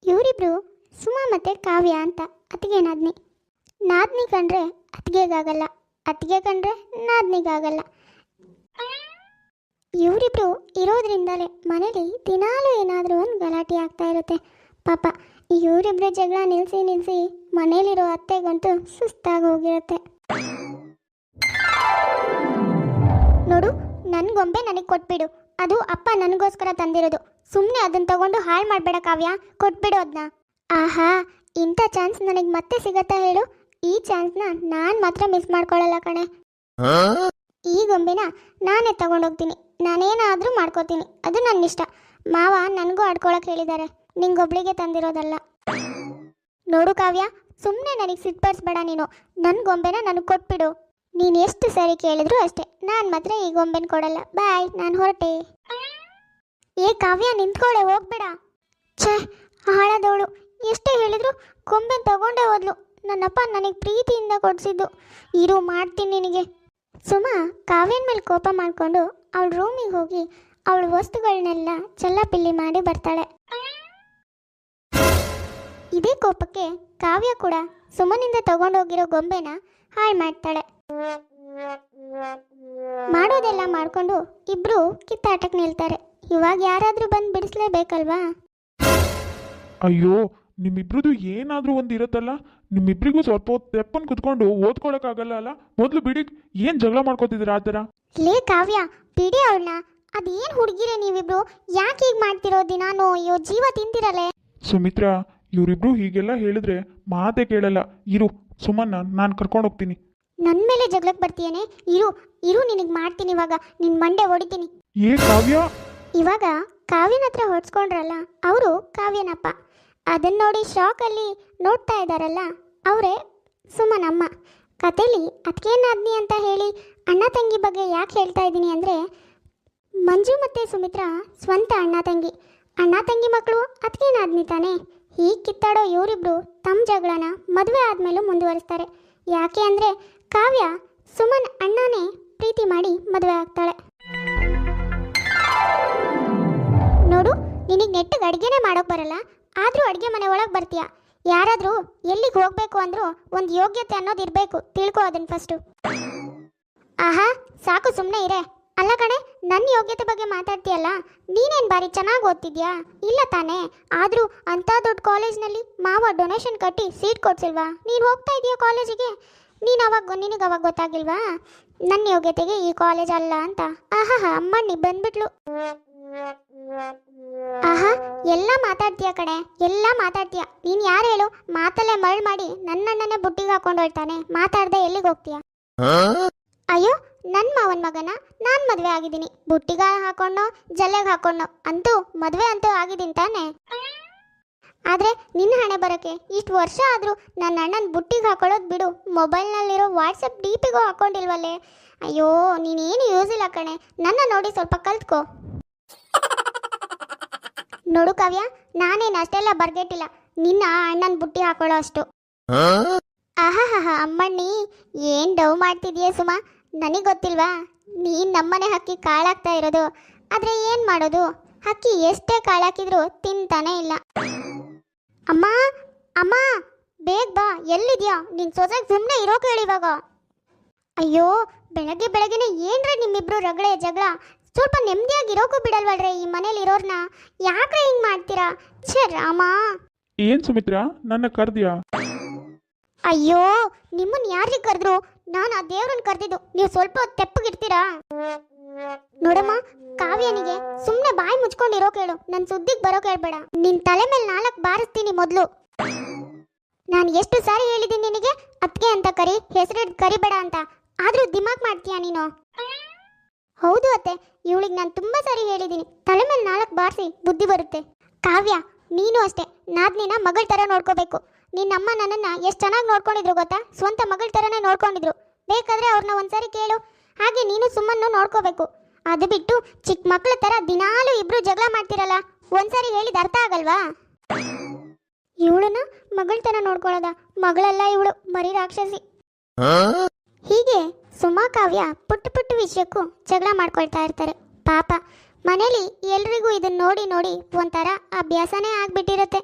ಇವರಿಬ್ರು ಸುಮಾ ಮತ್ತು ಕಾವ್ಯ ಅಂತ ಅತ್ತಿಗೆ ನಾದ್ನಿ. ನಾದ್ನಿ ಕಂಡ್ರೆ ಅತ್ತಿಗೆಗಾಗಲ್ಲ, ಅತ್ತಿಗೆ ಕಂಡ್ರೆ ನಾದ್ನಿಗಾಗಲ್ಲ. ಇವರಿಬ್ರು ಇರೋದ್ರಿಂದಲೇ ಮನೇಲಿ ದಿನಾಲೂ ಏನಾದರೂ ಒಂದು ಗಲಾಟೆ ಆಗ್ತಾ ಇರುತ್ತೆ. ಪಾಪ ಇವರಿಬ್ರು ಜಗಳ ನಿಲ್ಲಿಸಿ ನಿಲ್ಲಿಸಿ ಮನೇಲಿರೋ ಅತ್ತೆಗಂತೂ ಸುಸ್ತಾಗಿ ಹೋಗಿರುತ್ತೆ. ನೋಡು, ನನ್ನ ಗೊಂಬೆ ನನಗೆ ಕೊಟ್ಬಿಡು. ಅದು ಅಪ್ಪ ನನಗೋಸ್ಕರ ತಂದಿರೋದು. ಸುಮ್ಮನೆ ಅದನ್ನು ತಗೊಂಡು ಹಾಳು ಮಾಡಬೇಡ ಕಾವ್ಯ, ಕೊಟ್ಬಿಡು ಅದನ್ನ. ಆಹಾ, ಇಂಥ ಚಾನ್ಸ್ ನನಗೆ ಮತ್ತೆ ಸಿಗತ್ತಾ ಹೇಳು? ಈ ಚಾನ್ಸ್ನ ನಾನು ಮಾತ್ರ ಮಿಸ್ ಮಾಡ್ಕೊಳ್ಳಲ್ಲ ಕಣೆ. ಈ ಗೊಂಬೆನ ನಾನೇ ತಗೊಂಡೋಗ್ತೀನಿ, ನಾನೇನಾದರೂ ಮಾಡ್ಕೋತೀನಿ, ಅದು ನನ್ನ ಇಷ್ಟ. ಮಾವ ನನಗೂ ಆಡ್ಕೊಳಕ್ಕೆ ಹೇಳಿದ್ದಾರೆ, ನಿಂಗೊಬ್ಳಿಗೆ ತಂದಿರೋದಲ್ಲ. ನೋಡು ಕಾವ್ಯ, ಸುಮ್ಮನೆ ನನಗೆ ಸಿಟ್ಪಡಿಸ್ಬೇಡ ನೀನು. ನನ್ನ ಗೊಂಬೆನ ನನಗೆ ಕೊಟ್ಬಿಡು. ನೀನು ಎಷ್ಟು ಸರಿ ಕೇಳಿದ್ರು ಅಷ್ಟೇ, ನಾನು ಮಾತ್ರ ಈ ಗೊಂಬೆನ ಕೊಡಲ್ಲ. ಬಾಯ್, ನಾನು ಹೊರಟೆ. ಏ ಕಾವ್ಯ, ನಿಂತ್ಕೊಳ್ಳೆ, ಹೋಗ್ಬೇಡ. ಛೇ, ಹಾಳದವಳು. ಎಷ್ಟೇ ಹೇಳಿದ್ರು ಗೊಂಬೆನ ತಗೊಂಡೇ ಹೋದ್ಲು. ನನ್ನಪ್ಪ ನನಗೆ ಪ್ರೀತಿಯಿಂದ ಕೊಡಿಸಿದ್ದು. ಇರು, ಮಾಡ್ತೀನಿ ನಿನಗೆ. ಸುಮಾ ಕಾವ್ಯನ ಮೇಲೆ ಕೋಪ ಮಾಡಿಕೊಂಡು ಅವಳ ರೂಮಿಗೆ ಹೋಗಿ ಅವಳ ವಸ್ತುಗಳನ್ನೆಲ್ಲ ಚೆಲ್ಲಾಪಿಲ್ಲಿ ಮಾಡಿ ಬರ್ತಾಳೆ. ಇದೇ ಕೋಪಕ್ಕೆ ಕಾವ್ಯ ಕೂಡ ಸುಮನಿಂದ ತಗೊಂಡೋಗಿರೋ ಗೊಂಬೆನ ಹಾಳು ಮಾಡ್ತಾಳೆ. ಮಾಡೋದೆಲ್ಲ ಮಾಡಿಕೊಂಡು ಇಬ್ರು ಕಿತ್ತಾಟಕ್ಕೆ ನಿಲ್ತಾರೆ. ಇವಾಗ ಯಾರಾದರೂ ಬಂದು ಬಿಡಿಸ್ಲೇಬೇಕಲ್ವಾ? ಅಯ್ಯೋ, ನಿಮ್ಮಿಬ್ರದ್ದು ಏನಾದರೂ ಒಂದು ಇರುತ್ತಲ್ಲ. ನಿಮ್ಮಿಬ್ರಿಗೂ ಸ್ವಲ್ಪ ಹೊತ್ತು ತೆಪ್ಪನ್ ಕುತ್ಕೊಂಡು ಓದ್ಕೊಳಕ್ಕಾಗಲ್ಲ ಅಲ್ಲ? ಮೊದಲು ಬಿಡಿ, ಏನು ಜಗಳ ಮಾಡ್ಕೋತಿದ್ದೀರ ಆ ಥರ? ಲೇ ಕಾವ್ಯ, ಬಿಡಿ ಅವಳನ್ನ. ಅದೇನು ಹುಡುಗಿರೇ ನೀವಿಬ್ರು? ಯಾಕೆ ಹೀಗೆ ಮಾಡ್ತಿರೋ ದಿನಾನು? ಅಯ್ಯೋ, ಜೀವ ತಿಂತಿರಲ್ಲೇ. ಸುಮಿತ್ರಾ, ಇವರಿಬ್ರು ಹೀಗೆಲ್ಲ ಹೇಳಿದ್ರೆ ಮಾತೇ ಕೇಳಲ್ಲ. ಇರು, ಸುಮನ್ನ ನಾನು ಕರ್ಕೊಂಡು ಹೋಗ್ತೀನಿ. ನನ್ನ ಮೇಲೆ ಜಗಳಕ್ಕೆ ಬರ್ತೀಯೇನೆ? ಇರು ಇರು, ನಿನಗೆ ಮಾಡ್ತೀನಿ ಇವಾಗ. ನಿನ್ನ ಮಂಡೆ ಹೊಡಿತೀನಿ. ಏ ಕಾವ್ಯ! ಇವಾಗ ಕಾವ್ಯನ ಹತ್ರ ಹೊಡ್ಸ್ಕೊಂಡ್ರಲ್ಲ, ಅವರು ಕಾವ್ಯನಪ್ಪ. ಅದನ್ನ ನೋಡಿ ಶಾಕಲ್ಲಿ ನೋಡ್ತಾ ಇದ್ದಾರಲ್ಲ, ಅವರೇ ಸುಮನಮ್ಮ. ಕಥೆಲಿ ಅದಕ್ಕೇನಾದ್ನಿ ಅಂತ ಹೇಳಿ ಅಣ್ಣ ತಂಗಿ ಬಗ್ಗೆ ಯಾಕೆ ಹೇಳ್ತಾ ಇದ್ದೀನಿ ಅಂದರೆ, ಮಂಜು ಮತ್ತು ಸುಮಿತ್ರಾ ಸ್ವಂತ ಅಣ್ಣ ತಂಗಿ. ಅಣ್ಣ ತಂಗಿ ಮಕ್ಕಳು ಅದಕ್ಕೇನಾದ್ನಿ ತಾನೆ. ಹೀಗೆ ಕಿತ್ತಾಡೋ ಇವರಿಬ್ರು ತಮ್ಮ ಜಗಳನ ಮದುವೆ ಆದಮೇಲೂ ಮುಂದುವರಿಸ್ತಾರೆ. ಯಾಕೆ ಅಂದರೆ ಕಾವ್ಯ ಸುಮನ್ ಅಣ್ಣನೇ ಪ್ರೀತಿ ಮಾಡಿ ಮದುವೆ ಆಗ್ತಾಳೆ. ನೋಡು, ನಿನಗೆ ನೆಟ್ಟಿಗೆ ಅಡುಗೆನೇ ಮಾಡೋಕೆ ಬರಲ್ಲ, ಆದರೂ ಅಡುಗೆ ಮನೆ ಒಳಗೆ ಬರ್ತೀಯ. ಯಾರಾದರೂ ಎಲ್ಲಿಗೆ ಹೋಗಬೇಕು ಅಂದರೂ ಒಂದು ಯೋಗ್ಯತೆ ಅನ್ನೋದು ಇರಬೇಕು, ತಿಳ್ಕೊ ಅದನ್ನು ಫಸ್ಟು. ಆಹಾ, ಸಾಕು, ಸುಮ್ಮನೆ ಇರೇ. ಅಲ್ಲ ಕಣೆ, ನನ್ನ ಯೋಗ್ಯತೆ ಬಗ್ಗೆ ಮಾತಾಡ್ತೀಯಲ್ಲ, ನೀನೇನು ಬಾರಿ ಚೆನ್ನಾಗಿ ಓದ್ತಿದ್ಯಾ? ಇಲ್ಲ ತಾನೇ? ಆದರೂ ಅಂಥ ದೊಡ್ಡ ಕಾಲೇಜ್ನಲ್ಲಿ ಮಾವ ಡೊನೇಷನ್ ಕಟ್ಟಿ ಸೀಟ್ ಕೊಡ್ಸಿಲ್ವಾ? ನೀನು ಹೋಗ್ತಾ ಇದೆಯಾ ಕಾಲೇಜಿಗೆ? ನಿನಗೆ ಅವಾಗ ಗೊತ್ತಾಗಿಲ್ವಾ ನನ್ನ ಯೋಗ್ಯತೆಗೆ ಈ ಕಾಲೇಜ್ ಅಲ್ಲ ಅಂತ? ಆಹಾ, ಅಮ್ಮಣ್ಣಿ ಬಂದ್ಬಿಟ್ಲು. ಆಹಾ, ಎಲ್ಲ ಮಾತಾಡ್ತೀಯ ಕಣೆ, ಎಲ್ಲ ಮಾತಾಡ್ತೀಯ. ನೀನು ಯಾರು ಹೇಳು? ಮಾತಲ್ಲೇ ಮರಳು ಮಾಡಿ ನನ್ನನ್ನೇ ಬುಟ್ಟಿಗೆ ಹಾಕೊಂಡು ಹೋಗ್ತಾನೆ. ಮಾತಾಡದೆ ಎಲ್ಲಿಗೆ ಹೋಗ್ತೀಯ? ಅಯ್ಯೋ, ನನ್ನ ಮಾವನ ಮಗನ ನಾನು ಮದುವೆ ಆಗಿದ್ದೀನಿ. ಬುಟ್ಟಿಗೆ ಹಾಕೊಂಡು ಜಲ್ಲೆಗೆ ಹಾಕೊಂಡು ಅಂತೂ ಮದುವೆ ಅಂತೂ ಆಗಿದ್ದೀನಿ ತಾನೆ. ಆದರೆ ನಿನ್ನ ಹಣೆ ಬರೋಕ್ಕೆ ಇಷ್ಟು ವರ್ಷ ಆದರೂ ನನ್ನ ಅಣ್ಣನ ಬುಟ್ಟಿಗೆ ಹಾಕೊಳ್ಳೋದು ಬಿಡು, ಮೊಬೈಲ್ನಲ್ಲಿರೋ ವಾಟ್ಸಪ್ ಡಿ ಪಿಗೂ ಹಾಕೊಂಡಿಲ್ವಲ್ಲೇ. ಅಯ್ಯೋ, ನೀನೇನು ಯೂಸ್ ಇಲ್ಲ ಕಣೆ. ನನ್ನ ನೋಡಿ ಸ್ವಲ್ಪ ಕಲ್ತ್ಕೋ. ನೋಡು ಕಾವ್ಯ, ನಾನೇನು ಅಷ್ಟೆಲ್ಲ ಬರ್ಗೆಟ್ಟಿಲ್ಲ ನಿನ್ನ ಅಣ್ಣನ ಬುಟ್ಟಿ ಹಾಕೊಳ್ಳೋ ಅಷ್ಟು. ಆಹಾ, ಅಮ್ಮಣ್ಣಿ, ಏನು ಡವ್ ಮಾಡ್ತಿದ್ಯಾ ಸುಮಾ? ನನಗೆ ಗೊತ್ತಿಲ್ವಾ ನೀನು ನಮ್ಮನೆ ಹಕ್ಕಿ ಕಾಳಾಗ್ತಾ ಇರೋದು? ಆದರೆ ಏನು ಮಾಡೋದು, ಹಕ್ಕಿ ಎಷ್ಟೇ ಕಾಳಾಕಿದ್ರು ತಿಂತಾನೇ ಇಲ್ಲ. ಅಮ್ಮ ಅಮ್ಮ, ಬೇಗ ಬಾ. ಎಲ್ಲಿದ್ಯಾ? ನಿನ್ನ ಸೊಸೆಗೆ ಸುಮ್ಮನೆ ಇರೋಕೆ ಹೇಳಿ ಇವಾಗ. ಅಯ್ಯೋ, ಬೆಳಗ್ಗೆ ಬೆಳಗ್ಗೆನೆ ಏನ್ರಿ ನಿಮ್ಮಿಬ್ರು ರಗಳೆ ಜಗಳ? ಸ್ವಲ್ಪ ನೆಮ್ಮದಿಯಾಗಿ ಇರೋಕ್ಕೂ ಬಿಡಲ್ವಲ್ರಿ ಈ ಮನೇಲಿ ಇರೋರ್ನ? ಯಾಕ್ರೆ ಹಿಂಗೆ ಮಾಡ್ತೀರಾ? ಛೇ ರಾಮ. ಏನು ಸುಮಿತ್ರಾ, ನನ್ನ ಕರ್ದ್ಯಾ? ಅಯ್ಯೋ, ನಿಮ್ಮನ್ನ ಯಾರಿಗೆ ಕರೆದ್ರು? ನಾನು ಆ ದೇವ್ರನ್ನ ಕರೆದಿದ್ದು. ನೀವು ಸ್ವಲ್ಪ ಹೊತ್ತು ತೆಪ್ಪಗಿರ್ತೀರಾ? ನೋಡಮ್ಮ, ಕಾವ್ಯನಿಗೆ ಸುಮ್ಮನೆ ಬಾಯಿ ಮುಚ್ಕೊಂಡಿರೋ ಕೇಳು, ನನ್ನ ಸುದ್ದಿಗೆ ಬರೋ ಕೇಳಬೇಡ. ನಿನ್ನ ತಲೆ ಮೇಲೆ 4 ಬಾರಿಸ್ತೀನಿ ಮೊದಲು. ನಾನು ಎಷ್ಟು ಸಾರಿ ಹೇಳಿದ್ದೀನಿ ನಿನಗೆ ಅದಕ್ಕೆ ಅಂತ ಕರಿ, ಹೆಸರಿಡ್ ಕರಿಬೇಡ ಅಂತ, ಆದರೂ ದಿಮಾಕ್ ಮಾಡ್ತೀಯಾ ನೀನು? ಹೌದು ಅತ್ತೆ, ಇವಳಿಗೆ ನಾನು ತುಂಬ ಸಾರಿ ಹೇಳಿದ್ದೀನಿ, ತಲೆ ಮೇಲೆ 4 ಬಾರಿಸಿ ಬುದ್ಧಿ ಬರುತ್ತೆ. ಕಾವ್ಯ, ನೀನು ಅಷ್ಟೇ, ನಾದ್ನಿನ ಮಗಳ ಥರ ನೋಡ್ಕೋಬೇಕು. ನಿನ್ನಮ್ಮ ನನ್ನನ್ನು ಎಷ್ಟು ಚೆನ್ನಾಗಿ ನೋಡ್ಕೊಂಡಿದ್ರು ಗೊತ್ತಾ? ಸ್ವಂತ ಮಗಳ ಥರನೇ ನೋಡ್ಕೊಂಡಿದ್ರು. ಬೇಕಾದರೆ ಅವ್ರನ್ನ ಒಂದ್ಸಾರಿ ಕೇಳು. ಹಾಗೆ ನೀನು ಸುಮ್ಮನ್ನು ನೋಡ್ಕೋಬೇಕು. ಅದು ಬಿಟ್ಟು ಚಿಕ್ಕ ಮಕ್ಕಳ ಥರ ದಿನಾಲೂ ಇಬ್ರು ಜಗಳ ಮಾಡ್ತಿರಲ್ಲ, ಒಂದ್ಸಾರಿ ಹೇಳಿದ ಅರ್ಥ ಆಗಲ್ವಾ? ಇವಳನ್ನ ಮಗಳ ಥರ ನೋಡ್ಕೊಳ್ಳೋದ? ಮಗಳಲ್ಲ ಇವಳು, ಮರಿ ರಾಕ್ಷಸಿ. ಹೀಗೆ ಸುಮಾ ಕಾವ್ಯ ಪುಟ್ಟ ಪುಟ್ಟ ವಿಷಯಕ್ಕೂ ಜಗಳ ಮಾಡ್ಕೊಳ್ತಾ ಇರ್ತಾರೆ. ಪಾಪ, ಮನೇಲಿ ಎಲ್ರಿಗೂ ಇದನ್ನ ನೋಡಿ ನೋಡಿ ಒಂಥರ ಅಭ್ಯಾಸನೇ ಆಗ್ಬಿಟ್ಟಿರುತ್ತೆ.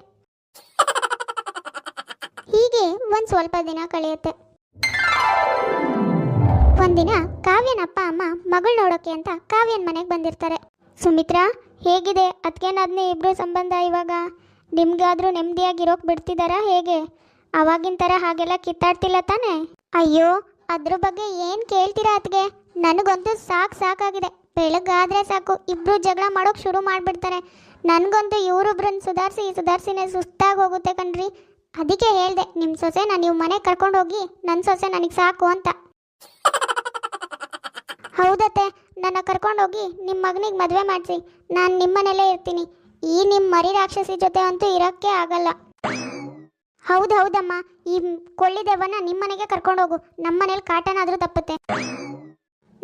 ಹೀಗೆ ಒಂದು ಸ್ವಲ್ಪ ದಿನ ಕಳೆಯುತ್ತೆ. ಒಂದಿನ ಕಾವ್ಯನ ಅಪ್ಪ ಅಮ್ಮ ಮಗಳು ನೋಡೋಕೆ ಅಂತ ಕಾವ್ಯನ ಮನೆಗೆ ಬಂದಿರ್ತಾರೆ. ಸುಮಿತ್ರಾ, ಹೇಗಿದೆ ಅದಕ್ಕೇನಾದ್ನೇ ಇಬ್ರು ಸಂಬಂಧ ಇವಾಗ? ನಿಮ್ಗಾದ್ರೂ ನೆಮ್ಮದಿಯಾಗಿರೋಕೆ ಬಿಡ್ತಿದಾರಾ ಹೇಗೆ? ಅವಾಗಿನ ಥರ ಹಾಗೆಲ್ಲ ಕಿತ್ತಾಡ್ತಿಲ್ಲ ತಾನೇ? ಅಯ್ಯೋ, ಅದ್ರ ಬಗ್ಗೆ ಏನು ಕೇಳ್ತೀರಾ ಅತ್ಗೆ? ನನಗಂತೂ ಸಾಕಾಗಿದೆ. ಬೆಳಗಾದ್ರೆ ಸಾಕು ಇಬ್ರು ಜಗಳ ಮಾಡೋಕೆ ಶುರು ಮಾಡಿಬಿಡ್ತಾರೆ. ನನಗಂತೂ ಇವರಿಬ್ರನ್ನ ಸುಧಾರಿಸಿನೇ ಸುಸ್ತಾಗಿ ಹೋಗುತ್ತೆ ಕಣ್ರಿ. ಅದಕ್ಕೆ ಹೇಳ್ದೆ ನಿಮ್ಮ ಸೊಸೆನ ನೀವು ಮನೆಗೆ ಕರ್ಕೊಂಡು ಹೋಗಿ, ನನ್ನ ಸೊಸೆ ನನಗೆ ಸಾಕು ಅಂತ. ಹೌದತ್ತೆ, ನನ್ನ ಕರ್ಕೊಂಡೋಗಿ ನಿಮ್ಮ ಮಗನಿಗೆ ಮದುವೆ ಮಾಡಿಸಿ, ನಾನು ನಿಮ್ಮನೇಲೇ ಇರ್ತೀನಿ. ಈ ನಿಮ್ಮ ಮರಿ ರಾಕ್ಷಸಿ ಜೊತೆ ಅಂತೂ ಇರೋಕ್ಕೆ ಆಗಲ್ಲ. ಹೌದಮ್ಮ, ಈ ಕೊಳ್ಳಿದೆವ್ವನ ನಿಮ್ಮನೆಗೆ ಕರ್ಕೊಂಡೋಗು. ನಮ್ಮನೇಲಿ ಕಾಟನಾದರೂ ತಪ್ಪುತ್ತೆ.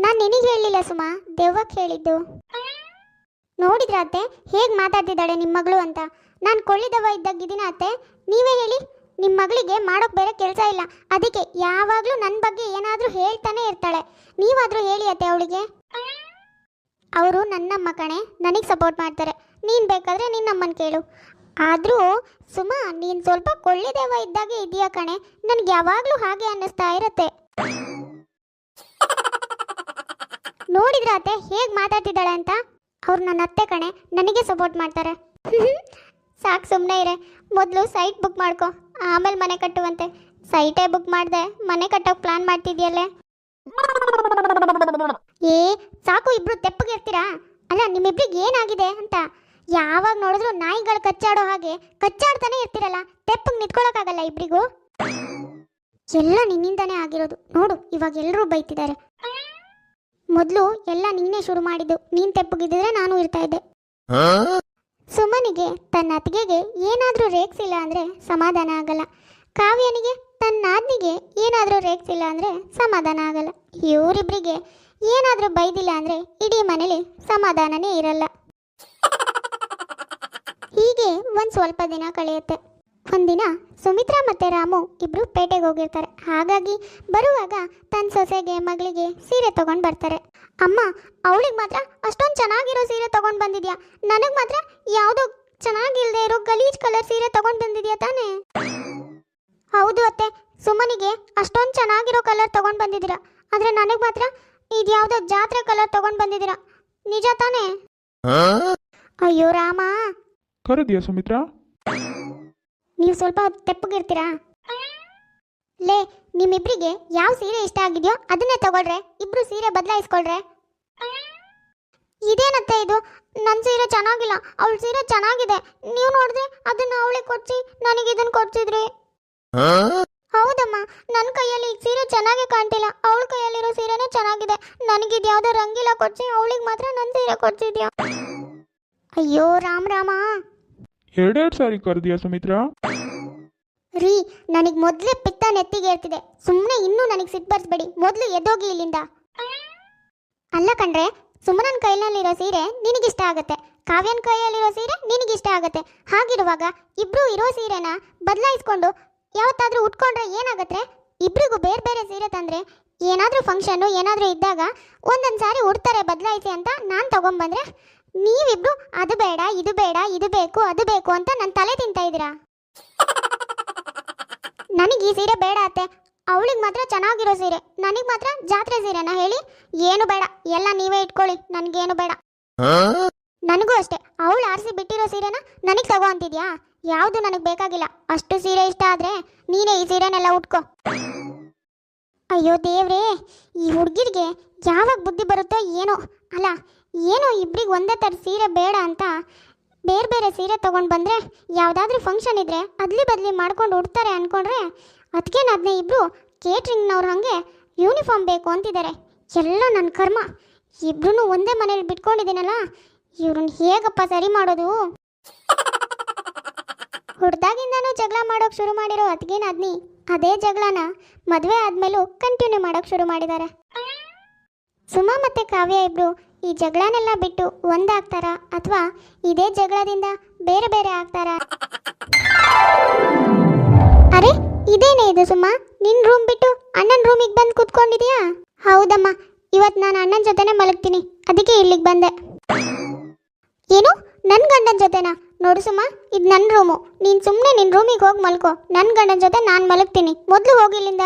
ನಾನು ನಿನಗೆ ಹೇಳಲಿಲ್ಲ ಸುಮಾ, ದೆವ್ವಕ್ಕೆ ಹೇಳಿದ್ದು. ನೋಡಿದ್ರ ಅತ್ತೆ ಹೇಗೆ ಮಾತಾಡ್ತಿದ್ದಾಳೆ ನಿಮ್ಮ ಮಗಳು ಅಂತ? ನಾನು ಕೊಳ್ಳಿದೆವ್ವ ಇದ್ದಾಗಿದ್ದೀನ ಅತ್ತೆ? ನೀವೇ ಹೇಳಿ. ನಿಮ್ಮ ಮಗಳಿಗೆ ಮಾಡೋಕೆ ಬೇರೆ ಕೆಲಸ ಇಲ್ಲ, ಅದಕ್ಕೆ ಯಾವಾಗಲೂ ನನ್ನ ಬಗ್ಗೆ ಏನಾದರೂ ಹೇಳ್ತಾನೆ ಇರ್ತಾಳೆ. ನೀವಾದರೂ ಹೇಳಿ ಅತ್ತೆ ಅವಳಿಗೆ. ಅವರು ನನ್ನಮ್ಮ ಕಣೆ, ನನಗೆ ಸಪೋರ್ಟ್ ಮಾಡ್ತಾರೆ. ನೀನು ಬೇಕಾದರೆ ನಿನ್ನಮ್ಮನ ಕೇಳು. ಆದರೂ ಸುಮಾ, ನೀನು ಸ್ವಲ್ಪ ಕೊಳ್ಳಿದೆವ್ವ ಇದ್ದಾಗೆ ಇದೆಯಾ ಕಣೆ. ನನಗೆ ಯಾವಾಗಲೂ ಹಾಗೆ ಅನ್ನಿಸ್ತಾ ಇರುತ್ತೆ. ನೋಡಿದ್ರ ಅತ್ತೆ ಹೇಗೆ ಮಾತಾಡ್ತಿದ್ದಾಳೆ ಅಂತ? ಅವ್ರು ನನ್ನ ಅತ್ತೆ ಕಣೆ, ನನಗೆ ಸಪೋರ್ಟ್ ಮಾಡ್ತಾರೆ. ಸಾಕು, ಸುಮ್ಮನೆ ಇರೆ. ಮೊದಲು ಸೈಟ್ ಬುಕ್ ಮಾಡ್ಕೊ, ಆಮೇಲೆ ಮನೆ ಕಟ್ಟುವಂತೆ. ಸೈಟೇ ಬುಕ್ ಮಾಡಿದೆ, ಮನೆ ಕಟ್ಟೋಕೆ ಪ್ಲಾನ್ ಮಾಡ್ತಿದ್ಯಲ್ಲೇ. ಸಾಕು, ಇಬ್ರು ತೆಪ್ಪಗಿರ್ತೀರಾ? ಅಲ್ಲ, ನಿಮ್ಮಿಬ್ರಿಗೆ ಏನಾಗಿದೆ ಅಂತ? ಯಾವಾಗ ನೋಡಿದ್ರು ನಾಯಿಗಳು ಕಚ್ಚಾಡೋ ಹಾಗೆ ಕಚ್ಚಾಡ್ತಾನೆ ಇರ್ತೀರಲ್ಲ. ತೆಪ್ಪಗೆ ನಿಂತ್ಕೊಳ್ಳೋಕ್ಕಾಗಲ್ಲ ಇಬ್ರಿಗೂ? ಎಲ್ಲ ನಿನ್ನಿಂದಾನೇ ಆಗಿರೋದು ನೋಡು. ಇವಾಗ ಎಲ್ಲರೂ ಬೈತಿದ್ದಾರೆ. ಮೊದಲು ಎಲ್ಲ ನೀನೇ ಶುರು ಮಾಡಿದ್ದು. ನೀನು ತೆಪ್ಪಗಿದ್ದಿದ್ರೆ ನಾನು ಇರ್ತಾ ಇದ್ದೆ. ಸುಮನಿಗೆ ತನ್ನ ಅತ್ತಿಗೆಗೆ ಏನಾದರೂ ರೇಗ್ಸಿಲ್ಲ ಅಂದರೆ ಸಮಾಧಾನ ಆಗಲ್ಲ. ಕಾವ್ಯನಿಗೆ ತನ್ನ ನಾದ್ನಿಗೆ ಏನಾದರೂ ರೇಗ್ಸಿಲ್ಲ ಅಂದರೆ ಸಮಾಧಾನ ಆಗಲ್ಲ. ಇವರಿಬ್ಬರಿಗೆ ಏನಾದರೂ ಬೈದಿಲ್ಲ ಅಂದರೆ ಇಡೀ ಮನೇಲಿ ಸಮಾಧಾನನೇ ಇರಲ್ಲ. ಹೀಗೆ ಒಂದು ಸ್ವಲ್ಪ ದಿನ ಕಳೆಯುತ್ತೆ. ಒಂದಿನ ಸುಮಿತ್ರಾ ಮತ್ತು ರಾಮು ಇಬ್ಬರು ಪೇಟೆಗೆ ಹೋಗಿರ್ತಾರೆ. ಹಾಗಾಗಿ ಬರುವಾಗ ತನ್ನ ಸೊಸೆಗೆ ಮಗಳಿಗೆ ಸೀರೆ ತೊಗೊಂಡು ಬರ್ತಾರೆ. ಅಮ್ಮ, ಅವಳಿಗೆ ಮಾತ್ರ ಅಷ್ಟೊಂದು ಚೆನ್ನಾಗಿರೋ ಸೀರೆ ತೊಗೊಂಡು ಬಂದಿದ್ಯಾ, ನನಗೆ ಮಾತ್ರ ಯಾವುದೋ ಚೆನ್ನಾಗಿಲ್ಲದೆ ಇರೋ ಗಲೀಜ್ ಕಲರ್ ಸೀರೆ ತೊಗೊಂಡು ಬಂದಿದ್ಯಾ ತಾನೇ? ಹೌದು ಅತ್ತೆ, ಸುಮನಿಗೆ ಅಷ್ಟೊಂದು ಚೆನ್ನಾಗಿರೋ ಕಲರ್ ತೊಗೊಂಡು ಬಂದಿದ್ದೀರಾ, ಆದರೆ ನನಗೆ ಮಾತ್ರ ಇದು ಯಾವುದೋ ಜಾತ್ರೆ ಕಲರ್ ತೊಗೊಂಡು ಬಂದಿದ್ದೀರಾ, ನಿಜ ತಾನೇ? ಅಯ್ಯೋ ರಾಮ. ಕರೆದಿಯಾ ಸುಮಿತ್ರಾ? ನೀವು ಸ್ವಲ್ಪ ತೆಪ್ಪಗಿರ್ತೀರಾ? ಲೇ, ನಿಮ್ಮಿಬ್ರಿಗೆ ಯಾವ ಸೀರೆ ಇಷ್ಟ ಆಗಿದೆಯೋ ಅದನ್ನೇ ತಗೊಳ್ರೆ. ಇಬ್ರು ಸೀರೆ ಬದಲಾಯಿಸ್ಕೊಳ್ರೆ. ಇದೇನತ್ತೆ ಇದು? ನನ್ನ ಸೀರೆ ಚೆನ್ನಾಗಿಲ್ಲ, ಅವಳ ಸೀರೆ ಚೆನ್ನಾಗಿದೆ. ನೀವು ನೋಡಿದ್ರೆ ಅದನ್ನ ಅವಳಿಗೆ ಕೊಡ್ಸಿ, ನನಗೆ ಇದನ್ನ ಕೊಡ್ಸಿದ್ರಿ. ಹೌದಮ್ಮ, ನನ್ನ ಕೈಯಲ್ಲಿ ಈಗ ಸೀರೆ ಚೆನ್ನಾಗಿ ಕಾಣ್ತಿಲ್ಲ. ಅವಳ ಕೈಯಲ್ಲಿರೋ ಸೀರೆನೇ ಚೆನ್ನಾಗಿದೆ. ನನಗಿದು ಯಾವುದೋ ರಂಗಿಲ್ಲ ಕೊಡ್ಸಿ, ಅವಳಿಗೆ ಮಾತ್ರ ನನ್ನ ಸೀರೆ ಕೊಡ್ಸಿದ್ಯಾ? ಅಯ್ಯೋ ರಾಮ. ಎರಡೆರಡು ಸಾರಿ ಕರೆದಿಯಾ ಸುಮಿತ್ರಾ? ರೀ, ನನಗೆ ಮೊದಲೇ ಪಿತ್ತ ನೆತ್ತಿಗೆ ಏರ್ತಿದೆ. ಸುಮ್ಮನೆ ಇನ್ನೂ ನನಗೆ ಸಿಟ್ಟು ಬರ್ಸ್ಬೇಡಿ. ಮೊದಲು ಎದ್ದೋಗಿ ಇಲ್ಲಿಂದ. ಅಲ್ಲ ಕಣ್ರೆ, ಸುಮನನ್ ಕೈಯಲ್ಲಿರೋ ಸೀರೆ ನಿನಗಿಷ್ಟ ಆಗುತ್ತೆ, ಕಾವ್ಯನ ಕೈಯಲ್ಲಿರೋ ಸೀರೆ ನಿನಗಿಷ್ಟ ಆಗುತ್ತೆ. ಹಾಗಿರುವಾಗ ಇಬ್ರು ಇರೋ ಸೀರೆನ ಬದಲಾಯಿಸ್ಕೊಂಡು ಯಾವತ್ತಾದ್ರೂ ಉಟ್ಕೊಂಡ್ರೆ ಏನಾಗತ್ತೆ? ಇಬ್ರಿಗೂ ಬೇರೆ ಬೇರೆ ಸೀರೆ ತಂದ್ರೆ ಏನಾದರೂ ಫಂಕ್ಷನ್ನು ಏನಾದರೂ ಇದ್ದಾಗ ಒಂದೊಂದು ಸಾರಿ ಉಡ್ತಾರೆ ಬದಲಾಯಿಸಿ ಅಂತ ನಾನು ತಗೊಂಡ್ಬಂದ್ರೆ, ನೀವಿಬ್ರು ಅದು ಬೇಡ ಇದು ಬೇಡ, ಇದು ಬೇಕು ಅದು ಬೇಕು ಅಂತ ನನ್ನ ತಲೆ ತಿಂತಾ ಇದ್ದೀರಾ. ನನಗೆ ಈ ಸೀರೆ ಬೇಡ ಅತ್ತೆ. ಅವಳಿಗೆ ಮಾತ್ರ ಚೆನ್ನಾಗಿರೋ ಸೀರೆ, ನನಗೆ ಮಾತ್ರ ಜಾತ್ರೆ ಸೀರೆನ ಹೇಳಿ? ಏನು ಬೇಡ, ಎಲ್ಲ ನೀವೇ ಇಟ್ಕೊಳ್ಳಿ, ನನಗೇನು ಬೇಡ. ನನಗೂ ಅಷ್ಟೇ, ಅವಳು ಆರಿಸಿ ಬಿಟ್ಟಿರೋ ಸೀರೆನ ನನಗೆ ತಗೋ ಅಂತಿದ್ಯಾ? ಯಾವುದು ನನಗೆ ಬೇಕಾಗಿಲ್ಲ. ಅಷ್ಟು ಸೀರೆ ಇಷ್ಟ ಆದರೆ ನೀನೇ ಈ ಸೀರೆನೆಲ್ಲ ಉಟ್ಕೋ. ಅಯ್ಯೋ ದೇವ್ರೇ, ಈ ಹುಡುಗಿರಿಗೆ ಯಾವಾಗ ಬುದ್ಧಿ ಬರುತ್ತೋ ಏನೋ. ಅಲ್ಲ, ಏನೋ ಇಬ್ರಿಗೆ ಒಂದೇ ಥರ ಸೀರೆ ಬೇಡ ಅಂತ ಬೇರೆ ಬೇರೆ ಸೀರೆ ತೊಗೊಂಡು ಬಂದರೆ ಯಾವುದಾದ್ರೂ ಫಂಕ್ಷನ್ ಇದ್ದರೆ ಅದ್ಲಿ ಬದಲಿ ಮಾಡ್ಕೊಂಡು ಉಡ್ತಾರೆ ಅಂದ್ಕೊಂಡ್ರೆ, ಅದಕ್ಕೇನು ಅದನ್ನೇ ಇಬ್ಬರು ಕೇಟ್ರಿಂಗ್ನವ್ರು ಹಾಗೆ ಯೂನಿಫಾರ್ಮ್ ಬೇಕು ಅಂತಿದ್ದಾರೆ. ಎಲ್ಲ ನನ್ನ ಕರ್ಮ. ಇಬ್ರು ಒಂದೇ ಮನೇಲಿ ಬಿಟ್ಕೊಂಡಿದ್ದೀನಲ್ಲ, ಇವ್ರನ್ನ ಹೇಗಪ್ಪ ಸರಿ ಮಾಡೋದು? ಹುಡ್ದಾಗಿಂದನೂ ಜಗಳ ಮಾಡೋಕೆ ಶುರು ಮಾಡಿರೋ ಅದಕ್ಕೇನು ಅದ್ನಿ ಅದೇ ಜಗಳನ ಮದುವೆ ಆದಮೇಲೂ ಕಂಟಿನ್ಯೂ ಮಾಡೋಕೆ ಶುರು ಮಾಡಿದ್ದಾರೆ. ಸುಮಾ ಮತ್ತು ಕಾವ್ಯ ಇಬ್ಬರು ಈ ಜಗಳನೆಲ್ಲ ಬಿಟ್ಟು ಒಂದಾಗ್ತಾರಾ ಅಥವಾ ಇದೇ ಜಗಳದಿಂದ ಬೇರೆ ಬೇರೆ ಆಗ್ತಾರಾ? ಅರೆ, ಇದೇನೇ ಇದು ಸುಮಾ? ನಿನ್ನ ರೂಮ್ ಬಿಟ್ಟು ಅಣ್ಣನ ರೂಮಿಗೆ ಬಂದು ಕೂತ್ಕೊಂಡಿದ್ಯಾ? ಹೌದಮ್ಮ, ಇವತ್ತು ನಾನು ಅಣ್ಣನ ಜೊತೆನೇ ಮಲಗ್ತೀನಿ, ಅದಕ್ಕೆ ಇಲ್ಲಿಗೆ ಬಂದೆ. ಏನು, ನನ್ನ ಗಂಡನ ಜೊತೆನಾ? ನೋಡು ಸುಮ್ಮ, ಇದು ನನ್ನ ರೂಮು. ನೀನು ಸುಮ್ಮನೆ ನಿನ್ನ ರೂಮಿಗೆ ಹೋಗಿ ಮಲ್ಕೋ. ನನ್ನ ಗಂಡನ ಜೊತೆ ನಾನು ಮಲಗ್ತೀನಿ. ಮೊದಲು ಹೋಗಿಲ್ಲಿಂದ.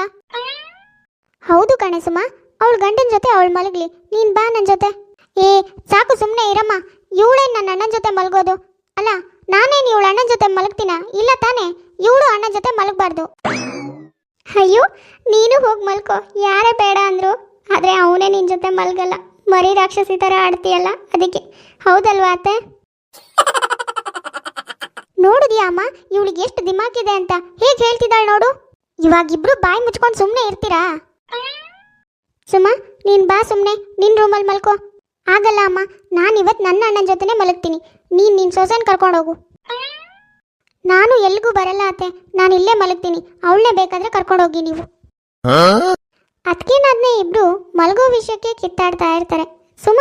ಹೌದು ಕಣೆ ಸುಮ್ಮ, ಅವಳ ಗಂಡನ ಜೊತೆ ಅವಳು ಮಲಗಲಿ, ನೀನು ಬಾ ನನ್ನ ಜೊತೆ. ಏ ಸಾಕು, ಸುಮ್ಮನೆ ಇರಮ್ಮ. ಇವಳೇನು ನನ್ನ ಅಣ್ಣನ ಜೊತೆ ಮಲಗೋದು? ಅಲ್ಲ, ನಾನೇನು ಇವಳ ಅಣ್ಣನ ಜೊತೆ ಮಲಗ್ತೀನ? ಇಲ್ಲ ತಾನೇ, ಇವಳು ಅಣ್ಣನ ಜೊತೆ ಮಲಗಬಾರ್ದು. ಅಯ್ಯೋ, ನೀನು ಹೋಗಿ ಮಲ್ಕೋ, ಯಾರೇ ಬೇಡ ಅಂದ್ರು. ಆದರೆ ಅವನೇ ನಿನ್ನ ಜೊತೆ ಮಲಗಲ್ಲ. ಮರಿ ರಾಕ್ಷಸಿ ಥರ ಆಡ್ತೀಯಲ್ಲ, ಅದಕ್ಕೆ. ಹೌದಲ್ವಾ ಅತ್ತೆ? ನೋಡಿದ್ಯಾ ಅಮ್ಮ, ಇವಳಿಗೆ ಎಷ್ಟು ದಿಮಾಕಿದೆ ಅಂತ ಹೇಗೆ ಹೇಳ್ತಿದ್ದಾಳೆ ನೋಡು. ಇವಾಗಿಬ್ರು ಬಾಯಿ ಮುಚ್ಕೊಂಡು ಸುಮ್ಮನೆ ಇರ್ತೀರಾ? ಸುಮ್ಮ, ನೀನು ಬಾ, ಸುಮ್ಮನೆ ನಿನ್ನ ರೂಮಲ್ಲಿ ಮಲ್ಕೋ. ಆಗಲ್ಲ ಅಮ್ಮ, ನಾನು ಇವತ್ತು ನನ್ನ ಅಣ್ಣನ ಜೊತೆನೇ ಮಲಗ್ತೀನಿ. ನೀನು ನಿನ್ನ ಸೊಸೆನ ಕರ್ಕೊಂಡೋಗು. ನಾನು ಎಲ್ಲಿಗೂ ಬರಲ್ಲ ಅತ್ತೆ, ನಾನು ಇಲ್ಲೇ ಮಲಗ್ತೀನಿ. ಅವಳನ್ನೇ ಬೇಕಾದ್ರೆ ಕರ್ಕೊಂಡೋಗಿ ನೀವು. ಅದಕ್ಕೇನಾದ್ನೇ ಇಬ್ರು ಮಲಗೋ ವಿಷಯಕ್ಕೆ ಕಿತ್ತಾಡ್ತಾ ಇರ್ತಾರೆ. ಸುಮ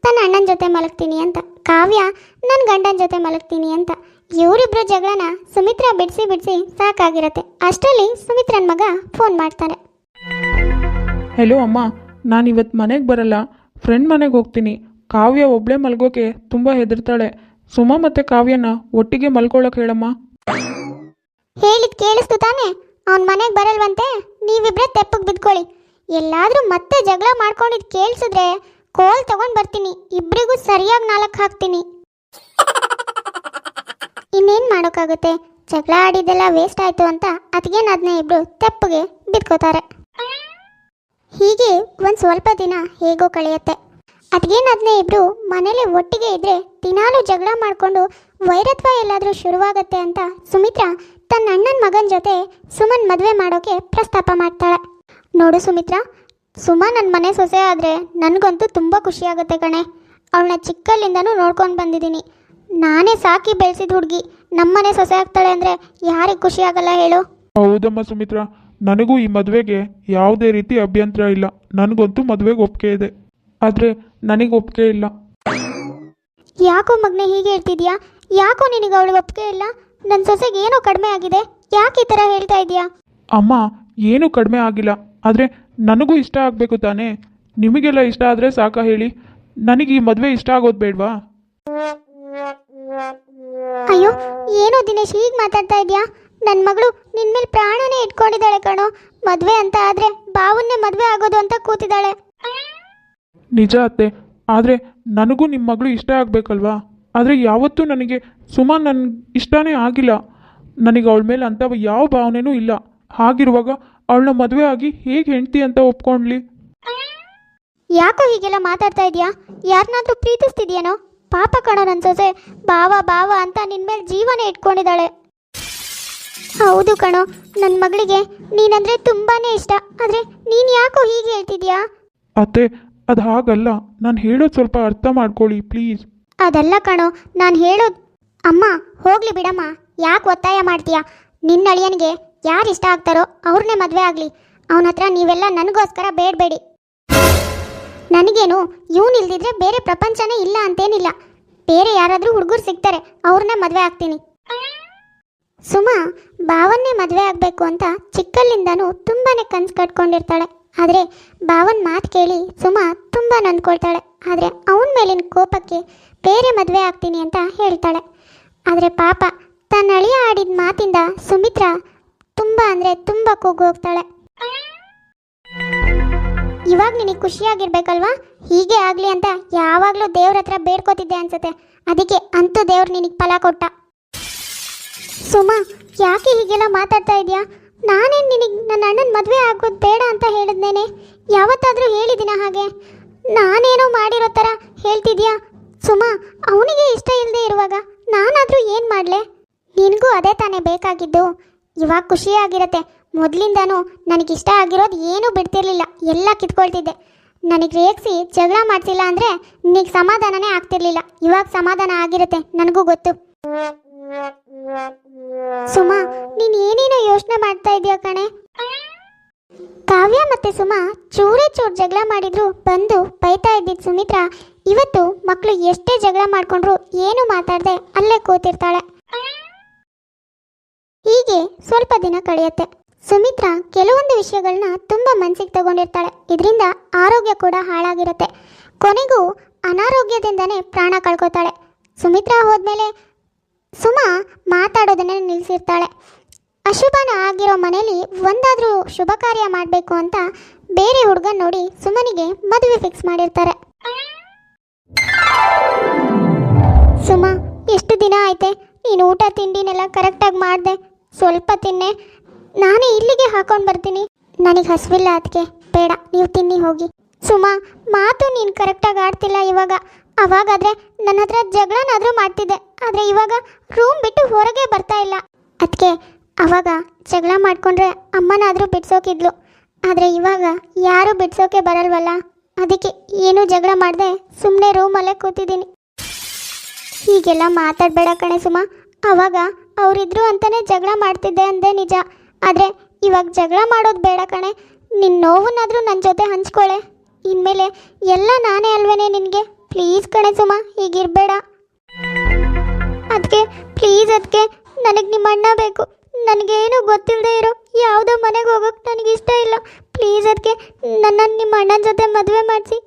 ತನ್ನ ಅಣ್ಣನ ಜೊತೆ ಮಲಗ್ತೀನಿ ಅಂತ, ಕಾವ್ಯ ನನ್ನ ಗಂಡನ ಜೊತೆ ಮಲಗ್ತೀನಿ ಅಂತ. ಇವರಿಬ್ರು ಜಗಳನ ಸುಮಿತ್ರಾ ಬಿಡಿಸಿ ಸಾಕಾಗಿರತ್ತೆ. ಅಷ್ಟರಲ್ಲಿ ಸುಮಿತ್ರನ ಮಗ ಫೋನ್ ಮಾಡ್ತಾನೆ. ಹೆಲೋ ಅಮ್ಮ, ನಾನು ಇವತ್ತು ಮನೆಗೆ ಬರಲ್ಲ, ಫ್ರೆಂಡ್ ಮನೆಗೆ ಹೋಗ್ತೀನಿ. ಕಾವ್ಯ ಒಬ್ಬಳೇ ಮಲ್ಗೋಕೆ ತುಂಬ ಹೆದರ್ತಾಳೆ. ಸುಮ ಮತ್ತು ಕಾವ್ಯನ ಒಟ್ಟಿಗೆ ಮಲ್ಕೊಳ್ಳೋಕೆ ಹೇಳಮ್ಮ. ಹೇಳಿದ್ ಕೇಳಿಸ್ತು ತಾನೆ? ಅವನ ಮನೆಗೆ ಬರಲ್ವಂತೆ. ನೀವಿಬ್ರೆ ತೆಪ್ಪಗೆ ಬಿದ್ಕೊಳ್ಳಿ. ಎಲ್ಲಾದ್ರೂ ಮತ್ತೆ ಜಗಳ ಮಾಡ್ಕೊಂಡಿದ್ದು ಕೇಳಿಸಿದ್ರೆ ಕೋಲ್ ತಗೊಂಡು ಬರ್ತೀನಿ. ಇಬ್ರಿಗೂ ಸರಿಯಾಗಿ 4 ಹಾಕ್ತೀನಿ. ಇನ್ನೇನು ಮಾಡೋಕ್ಕಾಗುತ್ತೆ? ಜಗಳ ಆಡಿದ್ದೆಲ್ಲ ವೇಸ್ಟ್ ಆಯಿತು ಅಂತ ಅದಕ್ಕೇನಾದ್ನೇ ಇಬ್ರು ತೆಪ್ಪಗೆ ಬಿದ್ಕೋತಾರೆ. ಹೀಗೆ ಒಂದು ಸ್ವಲ್ಪ ದಿನ ಹೇಗೋ ಕಳೆಯುತ್ತೆ. ಅದಕ್ಕೇನಾದ್ನೇ ಇಬ್ರು ಮನೇಲಿ ಒಟ್ಟಿಗೆ ಇದ್ರೆ ದಿನಾಲೂ ಜಗಳ ಮಾಡಿಕೊಂಡು ವೈರತ್ವ ಎಲ್ಲಾದರೂ ಶುರುವಾಗತ್ತೆ ಅಂತ ಸುಮಿತ್ರಾ ತನ್ನ ಅಣ್ಣನ ಮಗನ ಜೊತೆ ಸುಮನ್ ಮದುವೆ ಮಾಡೋಕೆ ಪ್ರಸ್ತಾಪ ಮಾಡ್ತಾಳೆ. ನೋಡು ಸುಮಿತ್ರಾ, ಸುಮ ನನ್ನ ಮನೆ ಸೊಸೆ ಆದರೆ ನನಗಂತೂ ತುಂಬ ಖುಷಿಯಾಗುತ್ತೆ ಕಣೆ. ಅವಳನ್ನ ಚಿಕ್ಕಲ್ಲಿಂದನೂ ನೋಡ್ಕೊಂಡು ಬಂದಿದ್ದೀನಿ. ನಾನೇ ಸಾಕಿ ಬೆಳೆಸಿದ ಹುಡುಗಿ ನಮ್ಮನೆ ಸೊಸೆ ಆಗ್ತಾಳೆ ಅಂದರೆ ಯಾರಿಗೆ ಖುಷಿ ಆಗಲ್ಲ ಹೇಳು? ಹೌದಮ್ಮ ಸುಮಿತ್ರಾ, ನನಗೂ ಈ ಮದುವೆಗೆ ಯಾವುದೇ ರೀತಿ ಅಭ್ಯಂತರ ಇಲ್ಲ. ನನಗಂತೂ ಮದುವೆಗೆ ಒಪ್ಪಿಗೆ ಇದೆ, ಆದರೆ ನನಗೆ ಒಪ್ಪಿಗೆ ಇಲ್ಲ. ಯಾಕೋ ಮಗನೇ ಹೀಗೆ ಹೇಳ್ತಿದ್ಯಾ? ಯಾಕೋ ನಿನಗೆ ಅವಳಿಗೆ ಒಪ್ಪಿಗೆ ಇಲ್ಲ? ನನ್ನ ಸೊಸೆಗೆ ಏನೋ ಕಡಿಮೆ ಆಗಿದೆ, ಯಾಕೆ ಈ ಥರ ಹೇಳ್ತಾ ಇದೆಯಾ? ಅಮ್ಮ, ಏನೂ ಕಡಿಮೆ ಆಗಿಲ್ಲ, ಆದರೆ ನನಗೂ ಇಷ್ಟ ಆಗಬೇಕು ತಾನೇ. ನಿಮಗೆಲ್ಲ ಇಷ್ಟ ಆದರೆ ಸಾಕ ಹೇಳಿ. ನನಗೆ ಈ ಮದುವೆ ಇಷ್ಟ ಆಗೋದು ಬೇಡವಾ? ಅಯ್ಯೋ, ಏನೋ ದಿನೇಶ್ ಹೀಗೆ ಮಾತಾಡ್ತಾ ಇದೆಯಾ? ನನ್ನ ಮಗಳು ನಿನ್ನ ಮೇಲೆ ಪ್ರಾಣನೇ ಇಟ್ಕೊಂಡಿದ್ದಾಳೆ ಕಣೋ. ಮದುವೆ ಅಂತ ಆದರೆ ಬಾವನ್ನೇ ಮದುವೆ ಆಗೋದು ಅಂತ ಕೂತಿದ್ದಾಳೆ. ನಿಜ ಅತ್ತೆ, ಆದರೆ ನನಗೂ ನಿಮ್ಮ ಮಗಳು ಇಷ್ಟ ಆಗಬೇಕಲ್ವಾ? ಆದರೆ ಯಾವತ್ತೂ ನನಗೆ ಸುಮಾ ನನ್ನ ಇಷ್ಟನೇ ಆಗಿಲ್ಲ. ನನಗೆ ಅವಳ ಮೇಲೆ ಅಂಥವು ಯಾವ ಭಾವನೆನೂ ಇಲ್ಲ. ಹಾಗಿರುವಾಗ ಅವಳನ್ನ ಮದುವೆ ಆಗಿ ಹೇಗೆ ಹೆಂಡ್ತಿ ಅಂತ ಒಪ್ಕೊಂಡ್ಲಿ? ಯಾಕೋ ಹೀಗೆಲ್ಲ ಮಾತಾಡ್ತಾ ಇದೆಯಾ? ಯಾರನ್ನಾದ್ರೂ ಪ್ರೀತಿಸ್ತಿದ್ಯೇನೋ? ಪಾಪ ಕಣೋ ನನ್ನ ಸೊಸೆ, ಬಾವ ಬಾವ ಅಂತ ನಿನ್ನ ಮೇಲೆ ಜೀವನೇ ಇಟ್ಕೊಂಡಿದ್ದಾಳೆ. ಹೌದು ಕಣೋ, ನನ್ನ ಮಗಳಿಗೆ ನೀನಂದ್ರೆ ತುಂಬಾನೇ ಇಷ್ಟ. ಆದರೆ ನೀನು ಯಾಕೋ ಹೀಗೆ ಹೇಳ್ತಿದ್ಯಾ? ಅತ್ತೆ, ಅದು ಹಾಗಲ್ಲ. ನಾನು ಹೇಳೋದು ಸ್ವಲ್ಪ ಅರ್ಥ ಮಾಡ್ಕೊಳ್ಳಿ ಪ್ಲೀಸ್. ಅದಲ್ಲ ಕಣೋ ನಾನು ಹೇಳೋದು. ಅಮ್ಮ ಹೋಗ್ಲಿ ಬಿಡಮ್ಮ, ಯಾಕೆ ಒತ್ತಾಯ ಮಾಡ್ತೀಯಾ? ನಿನ್ನ ಅಳಿಯನಿಗೆ ಯಾರು ಇಷ್ಟ ಆಗ್ತಾರೋ ಅವ್ರನ್ನೇ ಮದುವೆ ಆಗಲಿ. ಅವನ ಹತ್ರ ನೀವೆಲ್ಲ ನನಗೋಸ್ಕರ ಬೇಡಬೇಡಿ. ನನಗೇನು ಇವನು ಇಲ್ದಿದ್ರೆ ಬೇರೆ ಪ್ರಪಂಚನೇ ಇಲ್ಲ ಅಂತೇನಿಲ್ಲ. ಬೇರೆ ಯಾರಾದರೂ ಹುಡುಗರು ಸಿಗ್ತಾರೆ, ಅವ್ರನ್ನೇ ಮದುವೆ ಆಗ್ತೀನಿ. ಸುಮಾ ಭಾವನ್ನೇ ಮದುವೆ ಆಗಬೇಕು ಅಂತ ಚಿಕ್ಕಲ್ಲಿಂದನೂ ತುಂಬಾ ಕನಸು ಕಟ್ಕೊಂಡಿರ್ತಾಳೆ. ಆದರೆ ಭಾವನ ಮಾತು ಕೇಳಿ ಸುಮಾ ತುಂಬ ನೊಂದ್ಕೊಳ್ತಾಳೆ. ಆದರೆ ಅವನ ಮೇಲಿನ ಕೋಪಕ್ಕೆ ಬೇರೆ ಮದುವೆ ಆಗ್ತೀನಿ ಅಂತ ಹೇಳ್ತಾಳೆ. ಆದರೆ ಪಾಪ ತನ್ನ ಅಳಿಯ ಆಡಿದ ಮಾತಿಂದ ಸುಮಿತ್ರಾ ತುಂಬ ಅಂದರೆ ತುಂಬ ಕೂಗೋಗ್ತಾಳೆ. ಇವಾಗ ನಿನಗೆ ಖುಷಿಯಾಗಿರ್ಬೇಕಲ್ವಾ? ಹೀಗೆ ಆಗಲಿ ಅಂತ ಯಾವಾಗಲೂ ದೇವ್ರ ಹತ್ರ ಬೇಡ್ಕೋತಿದ್ದೆ ಅನ್ಸುತ್ತೆ. ಅದಕ್ಕೆ ಅಂತೂ ದೇವ್ರು ನಿನಗೆ ಫಲ ಕೊಟ್ಟ. ಸುಮಾ ಯಾಕೆ ಹೀಗೆಲ್ಲ ಮಾತಾಡ್ತಾ ಇದೆಯಾ? ನಾನೇನು ನಿನಗೆ ನನ್ನ ಅಣ್ಣನ ಮದುವೆ ಆಗೋದು ಬೇಡ ಅಂತ ಹೇಳಿದ್ನೇನೆ? ಯಾವತ್ತಾದರೂ ಹೇಳಿದಿನ ಹಾಗೆ? ನಾನೇನೋ ಮಾಡಿರೋ ಥರ ಹೇಳ್ತಿದ್ಯಾ? ಸುಮಾ ಅವನಿಗೆ ಇಷ್ಟ ಇಲ್ಲದೆ ಇರುವಾಗ ನಾನಾದರೂ ಏನು ಮಾಡಲೆ? ನಿನಗೂ ಅದೇ ತಾನೇ ಬೇಕಾಗಿದ್ದು. ಇವಾಗ ಖುಷಿಯಾಗಿರತ್ತೆ. ಮೊದಲಿಂದನೂ ನನಗಿಷ್ಟ ಆಗಿರೋದು ಏನೂ ಬಿಡ್ತಿರ್ಲಿಲ್ಲ, ಎಲ್ಲ ಕಿತ್ಕೊಳ್ತಿದ್ದೆ. ನನಗೆ ರೇಗಿಸಿ ಜಗಳ ಮಾಡ್ತಿಲ್ಲ ಅಂದರೆ ನಿನಗೆ ಸಮಾಧಾನನೇ ಆಗ್ತಿರ್ಲಿಲ್ಲ. ಇವಾಗ ಸಮಾಧಾನ ಆಗಿರುತ್ತೆ, ನನಗೂ ಗೊತ್ತು. ಸುಮಾ ನೀನು ಏನೇನೋ ಯೋಚನೆ ಮಾಡ್ತಾ ಇದೆಯಾ ಕಣೆ? ಕಾವ್ಯ ಮತ್ತೆ ಸುಮಾ ಚೂರೇ ಚೂರು ಜಗಳ ಮಾಡಿದ್ರು ಬಂದು ಬೈತಾ ಇದ್ದಿದ್ದು ಸುಮಿತ್ರಾ ಇವತ್ತು ಮಕ್ಕಳು ಎಷ್ಟೇ ಜಗಳ ಮಾಡ್ಕೊಂಡ್ರು ಏನು ಮಾತಾಡದೆ ಅಲ್ಲೇ ಕೂತಿರ್ತಾಳೆ. ಹೀಗೆ ಸ್ವಲ್ಪ ದಿನ ಕಳೆಯುತ್ತೆ. ಸುಮಿತ್ರಾ ಕೆಲವೊಂದು ವಿಷಯಗಳನ್ನ ತುಂಬ ಮನಸ್ಸಿಗೆ ತಗೊಂಡಿರ್ತಾಳೆ. ಇದರಿಂದ ಆರೋಗ್ಯ ಕೂಡ ಹಾಳಾಗಿರುತ್ತೆ. ಕೊನೆಗೂ ಅನಾರೋಗ್ಯದಿಂದನೇ ಪ್ರಾಣ ಕಳ್ಕೊತಾಳೆ. ಸುಮಿತ್ರಾ ಹೋದ್ಮೇಲೆ ಸುಮಾ ಮಾತಾಡೋದನ್ನೇ ನಿಲ್ಲಿಸಿರ್ತಾಳೆ. ಅಶುಭನ ಆಗಿರೋ ಮನೇಲಿ ಒಂದಾದರೂ ಶುಭ ಕಾರ್ಯ ಮಾಡಬೇಕು ಅಂತ ಬೇರೆ ಹುಡುಗನ ನೋಡಿ ಸುಮನಿಗೆ ಮದುವೆ ಫಿಕ್ಸ್ ಮಾಡಿರ್ತಾರೆ. ಸುಮಾ, ಎಷ್ಟು ದಿನ ಆಯ್ತೆ ನೀನು ಊಟ ತಿಂಡಿನೆಲ್ಲ ಕರೆಕ್ಟಾಗಿ ಮಾಡಿದೆ, ಸ್ವಲ್ಪ ತಿನ್ನೆ, ನಾನೇ ಇಲ್ಲಿಗೆ ಹಾಕೊಂಡು ಬರ್ತೀನಿ. ನನಗೆ ಹಸಿವಿಲ್ಲ, ಅದಕ್ಕೆ ಬೇಡ, ನೀವು ತಿನ್ನಿ ಹೋಗಿ. ಸುಮಾ, ಮಾತು ನೀನು ಕರೆಕ್ಟಾಗಿ ಆಡ್ತಿಲ್ಲ ಇವಾಗ. ಅವಾಗಾದರೆ ನನ್ನ ಹತ್ರ ಜಗಳನಾದರೂ ಮಾಡ್ತಿದ್ದೆ, ಆದರೆ ಇವಾಗ ರೂಮ್ ಬಿಟ್ಟು ಹೊರಗೆ ಬರ್ತಾ ಇಲ್ಲ. ಅದಕ್ಕೆ ಅವಾಗ ಜಗಳ ಮಾಡಿಕೊಂಡ್ರೆ ಅಮ್ಮನಾದರೂ ಬಿಡ್ಸೋಕಿದ್ಲು, ಆದರೆ ಇವಾಗ ಯಾರೂ ಬಿಡ್ಸೋಕೆ ಬರಲ್ವಲ್ಲ, ಅದಕ್ಕೆ ಏನೂ ಜಗಳ ಮಾಡದೆ ಸುಮ್ಮನೆ ರೂಮಲ್ಲೇ ಕೂತಿದ್ದೀನಿ. ಹೀಗೆಲ್ಲ ಮಾತಾಡಬೇಡ ಕಣೆ ಸುಮಾ. ಅವಾಗ ಅವರಿದ್ರು ಅಂತಲೇ ಜಗಳ ಮಾಡ್ತಿದ್ದೆ ಅಂದೆ ನಿಜ, ಆದರೆ ಇವಾಗ ಜಗಳ ಮಾಡೋದು ಬೇಡ ಕಣೆ. ನಿನ್ನ ನೋವನ್ನಾದರೂ ನನ್ನ ಜೊತೆ ಹಂಚ್ಕೊಳ್ಳೆ. ಇನ್ಮೇಲೆ ಎಲ್ಲ ನಾನೇ ಅಲ್ವೇನೆ ನಿನಗೆ. ಪ್ಲೀಸ್ ಕಣೆ ಸುಮಾ, ಹೀಗಿರಬೇಡ. ಅದಕ್ಕೆ ಪ್ಲೀಸ್, ಅದಕ್ಕೆ ನನಗೆ ನಿಮ್ಮ ಅಣ್ಣ ಬೇಕು. ನನಗೇನು ಗೊತ್ತಿಲ್ಲದೆ ಇರೋ ಯಾವುದೋ ಮನೆಗೆ ಹೋಗೋಕೆ ನನಗೆ ಇಷ್ಟ ಇಲ್ಲ. ಪ್ಲೀಸ್, ಅದಕ್ಕೆ ನನ್ನನ್ನು ನಿಮ್ಮ ಅಣ್ಣನ ಜೊತೆ ಮದುವೆ ಮಾಡಿಸಿ.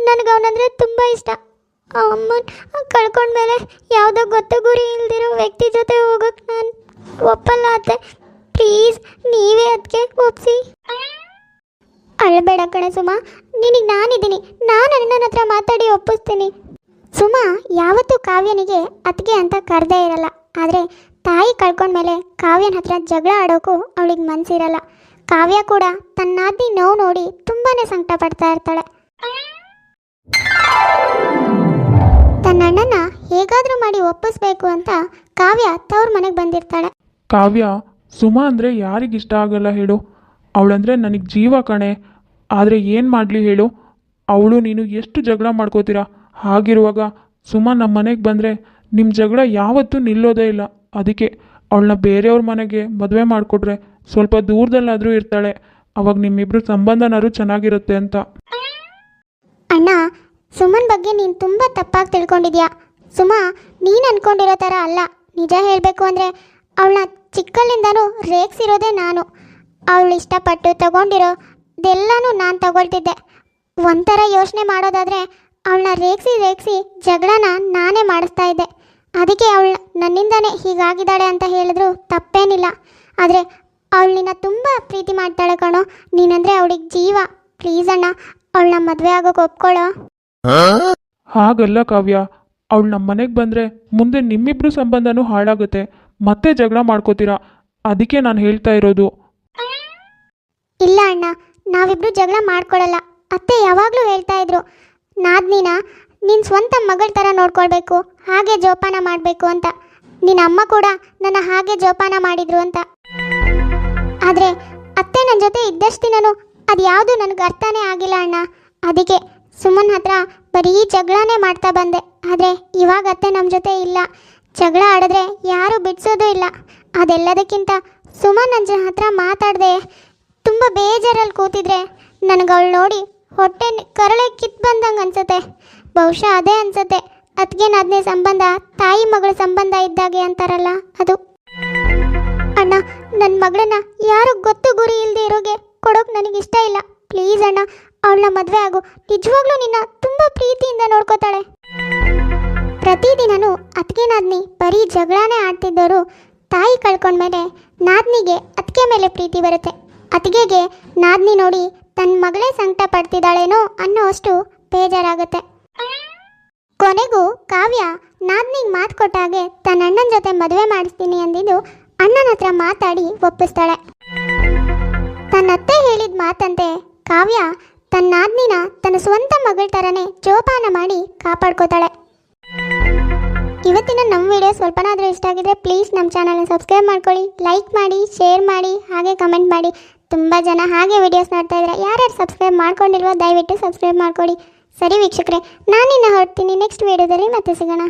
ನನಗೆ ಅವನಂದರೆ ತುಂಬ ಇಷ್ಟ. ಅಮ್ಮನ ಕಳ್ಕೊಂಡ್ಮೇಲೆ ಯಾವುದೋ ಗೊತ್ತ ಗುರಿ ಇಲ್ದಿರೋ ವ್ಯಕ್ತಿ ಜೊತೆ ಹೋಗೋಕೆ ನಾನು ಒಪ್ಪಲ್ಲ ಅತ್ತೆ. ಪ್ಲೀಸ್, ನೀವೇ ಅದಕ್ಕೆ ಒಪ್ಪಿಸಿ. ಅಳಬೇಡ ಕಣೆ ಸುಮಾ, ನಿನಗೆ ನಾನಿದ್ದೀನಿ, ನಾನು ಅಣ್ಣನ ಹತ್ರ ಮಾತಾಡಿ ಒಪ್ಪಿಸ್ತೀನಿ. ಸುಮಾ ಯಾವತ್ತೂ ಕಾವ್ಯನಿಗೆ ಅತ್ತಿಗೆ ಅಂತ ಕರೆದೇ ಇರಲ್ಲ, ಆದರೆ ತಾಯಿ ಕಳ್ಕೊಂಡ್ಮೇಲೆ ಕಾವ್ಯನ ಹತ್ರ ಜಗಳ ಆಡೋಕ್ಕೂ ಅವಳಿಗೆ ಮನಸ್ಸಿರಲ್ಲ. ಕಾವ್ಯ ಕೂಡ ತನ್ನ ನಾದಿ ನೋವು ನೋಡಿ ತುಂಬಾ ಸಂಕಟ ಪಡ್ತಾ ಇರ್ತಾಳೆ. ತನ್ನ ಅಣ್ಣನ ಹೇಗಾದರೂ ಮಾಡಿ ಒಪ್ಪಿಸ್ಬೇಕು ಅಂತ ಕಾವ್ಯ ತವ್ರ ಮನೆಗೆ ಬಂದಿರ್ತಾಳೆ. ಕಾವ್ಯ, ಸುಮಾ ಅಂದರೆ ಯಾರಿಗಿಷ್ಟ ಆಗಲ್ಲ ಹೇಳು? ಅವಳಂದರೆ ನನಗೆ ಜೀವ ಕಣೆ. ಆದರೆ ಏನು ಮಾಡಲಿ ಹೇಳು, ಅವಳು ನೀನು ಎಷ್ಟು ಜಗಳ ಮಾಡ್ಕೋತೀರಾ. ಹಾಗಿರುವಾಗ ಸುಮಾ ನಮ್ಮ ಮನೆಗೆ ಬಂದರೆ ನಿಮ್ಮ ಜಗಳ ಯಾವತ್ತೂ ನಿಲ್ಲೋದೇ ಇಲ್ಲ. ಅದಕ್ಕೆ ಅವಳನ್ನ ಬೇರೆಯವ್ರ ಮನೆಗೆ ಮದುವೆ ಮಾಡಿಕೊಟ್ರೆ ಸ್ವಲ್ಪ ದೂರದಲ್ಲಾದರೂ ಇರ್ತಾಳೆ, ಅವಾಗ ನಿಮ್ಮಿಬ್ಬರು ಸಂಬಂಧನಾದ್ರು ಚೆನ್ನಾಗಿರುತ್ತೆ ಅಂತ. ಅಣ್ಣ, ಸುಮನ್ ಬಗ್ಗೆ ನೀನು ತುಂಬ ತಪ್ಪಾಗಿ ತಿಳ್ಕೊಂಡಿದ್ಯಾ. ಸುಮಾ ನೀನು ಅಂದ್ಕೊಂಡಿರೋ ಥರ ಅಲ್ಲ. ನಿಜ ಹೇಳಬೇಕು ಅಂದರೆ ಅವಳನ್ನ ಚಿಕ್ಕಲ್ಲಿಂದನೂ ರೇಗಿಸಿರೋದೇ ನಾನು. ಅವಳು ಇಷ್ಟಪಟ್ಟು ತಗೊಂಡಿರೋದೆಲ್ಲನೂ ನಾನು ತಗೊಳ್ತಿದ್ದೆ. ಒಂಥರ ಯೋಚನೆ ಮಾಡೋದಾದರೆ ಅವಳನ್ನ ರೇಗಿಸಿ ಜಗಳನ ನಾನೇ ಮಾಡಿಸ್ತಾ ಇದ್ದೆ. ಅದಕ್ಕೆ ಅವಳು ನನ್ನಿಂದನೇ ಹೀಗಾಗಿದ್ದಾಳೆ ಅಂತ ಹೇಳಿದ್ರು ತಪ್ಪೇನಿಲ್ಲ. ಆದರೆ ಅವಳು ನಿನ್ನ ತುಂಬ ಪ್ರೀತಿ ಮಾಡ್ತಾಳೆ ಕಣೋ. ನೀನಂದರೆ ಅವಳಿಗೆ ಜೀವ. ಪ್ಲೀಸ್ ಅಣ್ಣ, ಅವಳನ್ನ ಮದುವೆ ಆಗೋಕೆ ಒಪ್ಕೊಳ್ಳೋ. ಹಾಗಲ್ಲ ಕಾವ್ಯ, ಅವಳು ನಮ್ಮ ಮನೆಗೆ ಬಂದರೆ ಮುಂದೆ ನಿಮ್ಮಿಬ್ಬರು ಸಂಬಂಧನೂ ಹಾಳಾಗುತ್ತೆ, ಮತ್ತೆ ಜಗಳ ಮಾಡ್ಕೋತೀರಾ. ಅದಕ್ಕೆ ನಾನು ಹೇಳ್ತಾ ಇರೋದು. ಇಲ್ಲ ಅಣ್ಣ, ನಾವಿಬ್ರು ಜಗಳ ಮಾಡ್ಕೊಳ್ಳಲ್ಲ. ಅತ್ತೆ ಯಾವಾಗಲೂ ಹೇಳ್ತಾ ಇದ್ರು, ನಾದ್ನಿನ ನಿನ್ನ ಸ್ವಂತ ಮಗಳ ಥರ ನೋಡ್ಕೊಳ್ಬೇಕು, ಹಾಗೆ ಜೋಪಾನ ಮಾಡಬೇಕು ಅಂತ. ನಿನ್ನ ಅಮ್ಮ ಕೂಡ ನನ್ನ ಹಾಗೆ ಜೋಪಾನ ಮಾಡಿದ್ರು ಅಂತ. ಆದರೆ ಅತ್ತೆ ನನ್ನ ಜೊತೆ ಇದ್ದಷ್ಟು ದಿನನೂ ಅದು ಯಾವುದು ನನಗೆ ಅರ್ಥನೇ ಆಗಿಲ್ಲ ಅಣ್ಣ. ಅದಕ್ಕೆ ಸುಮನ್ ಹತ್ರ ಬರೀ ಜಗಳನೇ ಮಾಡ್ತಾ ಬಂದೆ. ಆದರೆ ಇವಾಗ ಅತ್ತೆ ನಮ್ಮ ಜೊತೆ ಇಲ್ಲ. ಜಗಳ ಆಡಿದ್ರೆ ಯಾರೂ ಬಿಡಿಸೋದು ಇಲ್ಲ. ಅದೆಲ್ಲದಕ್ಕಿಂತ ಸುಮನ್ ನನ್ನ ಹತ್ರ ಮಾತಾಡದೆ ತುಂಬ ಬೇಜಾರಲ್ಲಿ ಕೂತಿದ್ರೆ ನನಗೆ ಅವಳು ನೋಡಿ ಹೊಟ್ಟೆ ಕರಳೆ ಕಿತ್ತು ಬಂದಂಗೆ ಅನ್ಸುತ್ತೆ. ಬಹುಶಃ ಅದೇ ಅನ್ಸುತ್ತೆ ಅದಕ್ಕೆ ನಾದ್ನೇ ಸಂಬಂಧ ತಾಯಿ ಮಗಳ ಸಂಬಂಧ ಇದ್ದಾಗೆ ಅಂತಾರಲ್ಲ ಅದು. ಅಣ್ಣ, ನನ್ನ ಮಗಳನ್ನ ಯಾರು ಗೊತ್ತು ಗುರಿ ಇಲ್ಲದೆ ಇರೋಗೆ ಕೊಡೋಕೆ ನನಗಿಷ್ಟ ಇಲ್ಲ. ಪ್ಲೀಸ್ ಅಣ್ಣ, ಅವಳನ್ನ ಮದುವೆ ಆಗು. ನಿಜವಾಗ್ಲೂ ನಿನ್ನ ತುಂಬ ಪ್ರೀತಿಯಿಂದ ನೋಡ್ಕೋತಾಳೆ. ಪ್ರತಿದಿನನೂ ಅತ್ತಿಗೆ ನಾದ್ನಿ ಬರೀ ಜಗಳನೇ ಆಡ್ತಿದ್ದವರು ತಾಯಿ ಕಳ್ಕೊಂಡ್ಮೇಲೆ ನಾದ್ನಿಗೆ ಅತ್ತಿಗೆ ಮೇಲೆ ಪ್ರೀತಿ ಬರುತ್ತೆ. ಅತ್ತಿಗೆಗೆ ನಾದ್ನಿ ನೋಡಿ ತನ್ನ ಮಗಳೇ ಸಂಕಟ ಪಡ್ತಿದ್ದಾಳೇನೋ ಅನ್ನೋ ಅಷ್ಟು ಬೇಜಾರಾಗುತ್ತೆ. ಕೊನೆಗೂ ಕಾವ್ಯ ನಾದ್ನಿಗೆ ಮಾತು ಕೊಟ್ಟಾಗೆ ತನ್ನ ಅಣ್ಣನ ಜೊತೆ ಮದುವೆ ಮಾಡಿಸ್ತೀನಿ ಅಂದಿದ್ದು ಅಣ್ಣನ ಹತ್ರ ಮಾತಾಡಿ ಒಪ್ಪಿಸ್ತಾಳೆ. ತನ್ನ ಅತ್ತೆ ಹೇಳಿದ ಮಾತಂತೆ ಕಾವ್ಯ ತನ್ನ ನಾದ್ನಿನ ತನ್ನ ಸ್ವಂತ ಮಗಳ ಥರನೇ ಜೋಪಾನ ಮಾಡಿ ಕಾಪಾಡ್ಕೋತಾಳೆ. ಇವತ್ತಿನ ನಮ್ಮ ವಿಡಿಯೋ ಸ್ವಲ್ಪನಾದರೂ ಇಷ್ಟ ಆಗಿದ್ರೆ ಪ್ಲೀಸ್ ನಮ್ಮ ಚಾನಲ್ನ ಸಬ್ಸ್ಕ್ರೈಬ್ ಮಾಡ್ಕೊಳ್ಳಿ, ಲೈಕ್ ಮಾಡಿ, ಶೇರ್ ಮಾಡಿ, ಹಾಗೆ ಕಮೆಂಟ್ ಮಾಡಿ. ತುಂಬ ಜನ ಹಾಗೆ ವಿಡಿಯೋಸ್ ನೋಡ್ತಾ ಇದ್ದಾರೆ. ಯಾರ್ಯಾರು ಸಬ್ಸ್ಕ್ರೈಬ್ ಮಾಡ್ಕೊಂಡಿಲ್ವೋ ದಯವಿಟ್ಟು ಸಬ್ಸ್ಕ್ರೈಬ್ ಮಾಡ್ಕೊಳ್ಳಿ. ಸರಿ ವೀಕ್ಷಕರೇ, ನಾನಿನ್ನು ಹೊರಡ್ತೀನಿ. ನೆಕ್ಸ್ಟ್ ವಿಡಿಯೋದಲ್ಲಿ ಮತ್ತೆ ಸಿಗೋಣ.